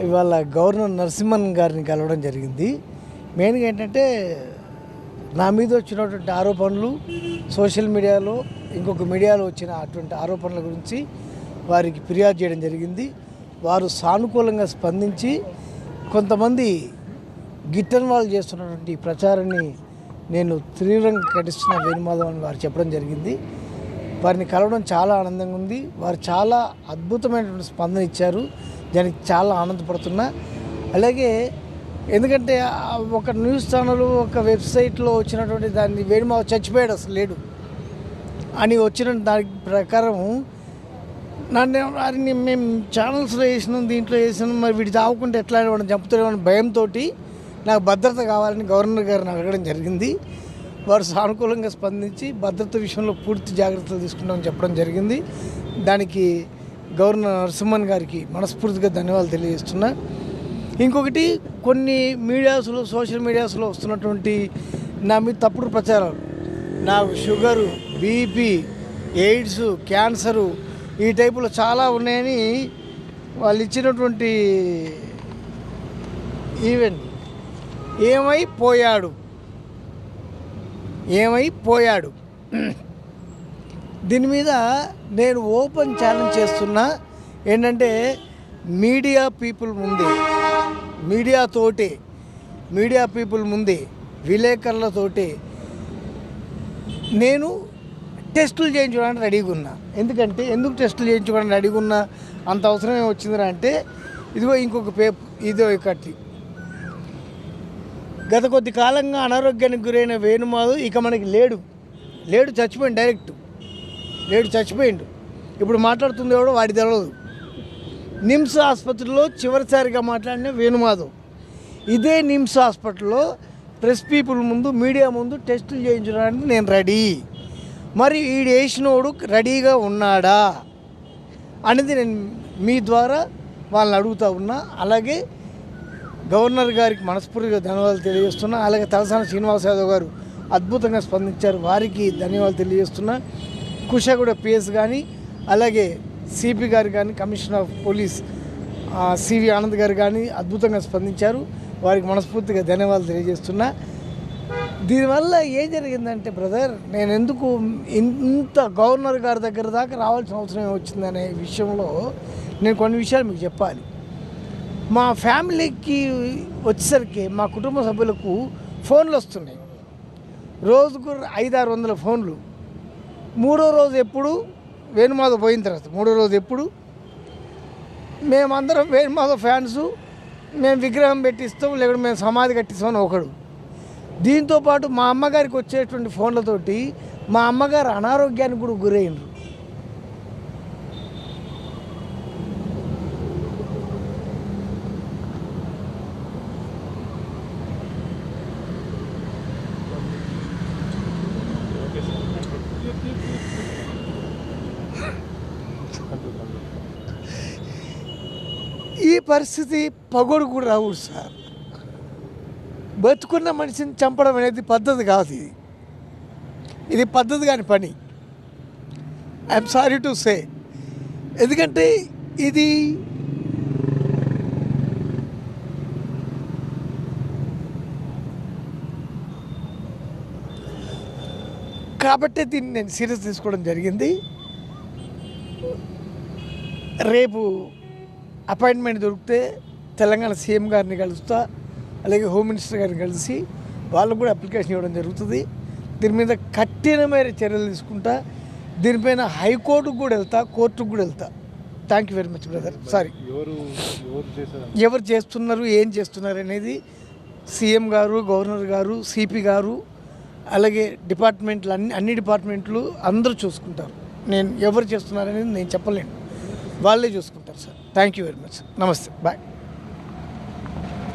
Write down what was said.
ఇవాళ గవర్నర్ నరసింహన్ గారిని కలవడం జరిగింది. మెయిన్గా ఏంటంటే నా మీద వచ్చినటువంటి ఆరోపణలు సోషల్ మీడియాలో ఇంకొక మీడియాలో వచ్చిన అటువంటి ఆరోపణల గురించి వారికి ఫిర్యాదు చేయడం జరిగింది. వారు సానుకూలంగా స్పందించి కొంతమంది గిట్టని వాళ్ళు చేస్తున్నటువంటి ప్రచారాన్ని నేను తీవ్రంగా ఖండిస్తున్న వేణుమాధవ్ అని వారు చెప్పడం జరిగింది. వారిని కలవడం చాలా ఆనందంగా ఉంది. వారు చాలా అద్భుతమైనటువంటి స్పందన ఇచ్చారు. దానికి చాలా ఆనందపడుతున్నా. అలాగే ఎందుకంటే ఒక న్యూస్ ఛానల్ ఒక వెబ్సైట్లో వచ్చినటువంటి దాన్ని వేణుమాధవ్ చచ్చిపోయాడు అసలు లేడు అని వచ్చిన దాని ప్రకారం నన్ను మేము ఛానల్స్లో వేసినాం, దీంట్లో వేసినాం, మరి వీటి తాగుకుంటే ఎట్లా వాడిని చంపుతాడేమని భయంతో నాకు భద్రత కావాలని గవర్నర్ గారిని అడగడం జరిగింది. వారు సానుకూలంగా స్పందించి భద్రత విషయంలో పూర్తి జాగ్రత్తలు తీసుకుంటామని చెప్పడం జరిగింది. దానికి గవర్నర్ నరసింహన్ గారికి మనస్ఫూర్తిగా ధన్యవాదాలు తెలియజేస్తున్నా. ఇంకొకటి కొన్ని మీడియాస్లో సోషల్ మీడియాస్లో వస్తున్నటువంటి నా మీద తప్పుడు ప్రచారాలు, నాకు షుగరు, బీపీ, ఎయిడ్స్, క్యాన్సరు ఈ టైపులో చాలా ఉన్నాయని వాళ్ళు ఇచ్చినటువంటి ఈవెంట్ ఏమైపోయాడు దీని మీద నేను ఓపెన్ ఛాలెంజ్ చేస్తున్నా. ఏంటంటే మీడియా పీపుల్ ముందే విలేకరులతోటి నేను టెస్టులు చేయించుకోవడానికి రెడీగా ఉన్నా. ఎందుకు టెస్టులు చేయించుకోవడానికి రెడీగా ఉన్నా అంత అవసరం ఏమి వచ్చిందిరా అంటే ఇదిగో ఇంకొక ఇదో ఒకటి గత కొద్ది కాలంగా అనారోగ్యానికి గురైన వేణుమాధవ్ ఇక మనకి లేడు, చచ్చిపోయిండు. ఇప్పుడు మాట్లాడుతుంది ఎవడో వాడి తెలియదు. నిమ్స్ ఆసుపత్రిలో చివరిసారిగా మాట్లాడిన వేణుమాధవ్ ఇదే నిమ్స్ హాస్పిటల్లో ప్రెస్ పీపుల్ ముందు మీడియా ముందు టెస్టులు చేయించడానికి నేను రెడీ. మరి ఈ వేసినోడు రెడీగా ఉన్నాడా అనేది నేను మీ ద్వారా వాళ్ళని అడుగుతూ ఉన్నా. అలాగే గవర్నర్ గారికి మనస్ఫూర్తిగా ధన్యవాదాలు తెలియజేస్తున్నా. అలాగే తలసాని శ్రీనివాస్ యాదవ్ గారు అద్భుతంగా స్పందించారు, వారికి ధన్యవాదాలు తెలియజేస్తున్నా. కుషాగూడ పిఎస్ కానీ అలాగే సిపి గారు కానీ commissioner of police CV Anand గారు కానీ అద్భుతంగా స్పందించారు, వారికి మనస్ఫూర్తిగా ధన్యవాదాలు తెలియజేస్తున్నా. దీనివల్ల ఏం జరిగిందంటే బ్రదర్, నేను ఎందుకు ఇంత గవర్నర్ గారి దగ్గర దాకా రావాల్సిన అవసరం వచ్చిందనే విషయంలో నేను కొన్ని విషయాలు మీకు చెప్పాలి. మా ఫ్యామిలీకి వచ్చేసరికి మా కుటుంబ సభ్యులకు ఫోన్లు వస్తున్నాయి, రోజుకు 500-600 ఫోన్లు. మూడో రోజు ఎప్పుడు వేణుమాధవ్ పోయిన తర్వాత మేమందరం వేణుమాధవ్ ఫ్యాన్సు, మేము విగ్రహం పెట్టిస్తాం లేకుంటే మేము సమాధి కట్టిస్తామని ఒకడు. దీంతోపాటు మా అమ్మగారికి వచ్చేటువంటి ఫోన్లతోటి మా అమ్మగారు అనారోగ్యానికి కూడా గురైనరు. ఈ పరిస్థితి పగోడు కూడా రాకూడదు సార్. బతుకున్న మనిషిని చంపడం అనేది పద్ధతి కాదు. ఇది పద్ధతి కాని పని. I'm sorry to say. ఎందుకంటే ఇది కాబట్టి దీన్ని నేను సీరియస్ తీసుకోవడం జరిగింది. రేపు అపాయింట్మెంట్ దొరికితే తెలంగాణ సీఎం గారిని కలుస్తా, అలాగే హోమ్ మినిస్టర్ గారిని కలిసి వాళ్ళకు కూడా అప్లికేషన్ ఇవ్వడం జరుగుతుంది. దీని మీద కఠినమైన చర్యలు తీసుకుంటా. దీనిపైన హైకోర్టుకు కూడా వెళ్తా, కోర్టుకు కూడా వెళ్తా. Thank you very much brother. Sorry, ఎవరు చేస్తున్నారు, ఏం చేస్తున్నారు అనేది సీఎం గారు, గవర్నర్ గారు, సిపి గారు, అలాగే డిపార్ట్మెంట్లు అన్ని డిపార్ట్మెంట్లు అందరూ చూసుకుంటారు. నేను ఎవరు చేస్తున్నారనేది నేను చెప్పలేను, వాళ్ళే చూసుకుంటారు sir. Thank you very much. నమస్తే, బాయ్.